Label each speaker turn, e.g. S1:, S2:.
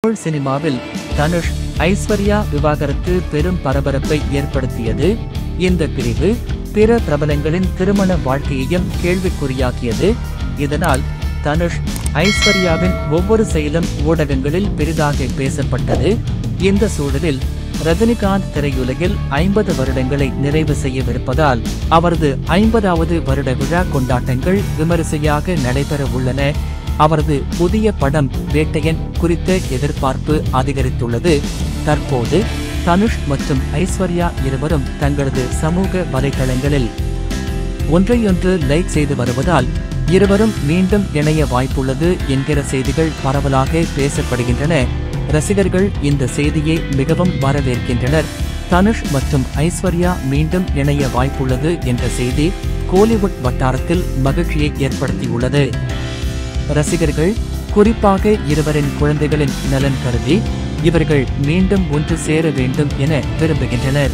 S1: தமிழ் சினிமாவில் தனுஷ், ஐஸ்வர்யா விவாகரத்து பெரும் பரபரப்பை ஏற்படுத்தியது. இந்த பிரிவு பிற பிரபலங்களின் திருமண வாழ்க்கையையும் கேள்விக்குறியாக்கியது. இதனால் தனுஷ், ஐஸ்வர்யாவின் ஒவ்வொரு செயலும் ஊடகங்களில் பெரிதாக பேசப்பட்டது. இந்த சூழலில் ரஜினிகாந்த் திரையுலகில் 50 வருடங்களை நிறைவு செய்யவிருப்பதால் அவரது 50வது வருட விழா கொண்டாட்டங்கள் விமரிசையாக நடைபெற உள்ளன. அவரது புதிய படம் வேட்டையன் குறித்த எதிர்பார்ப்பு அதிகரித்துள்ளது. தற்போது தனுஷ் மற்றும் ஐஸ்வர்யா இருவரும் தங்களது சமூக வலைதளங்களில் ஒன்றையொன்று லைக் செய்து வருவதால் இருவரும் மீண்டும் இணைய வாய்ப்புள்ளது என்கிற செய்திகள் பரவலாக பேசப்படுகின்றன. ரசிகர்கள் இந்த செய்தியை மிகவும் வரவேற்கின்றனர். தனுஷ் மற்றும் ஐஸ்வர்யா மீண்டும் இணைய வாய்ப்புள்ளது என்ற செய்தி கோலிவுட் வட்டாரத்தில் மகிழ்ச்சியை ஏற்படுத்தியுள்ளது. ரசிகர்கள் குறிப்பாக இருவரின் குழந்தைகளின் நலன் கருதி இவர்கள் மீண்டும் ஒன்று சேர வேண்டும் என விரும்புகின்றனர்.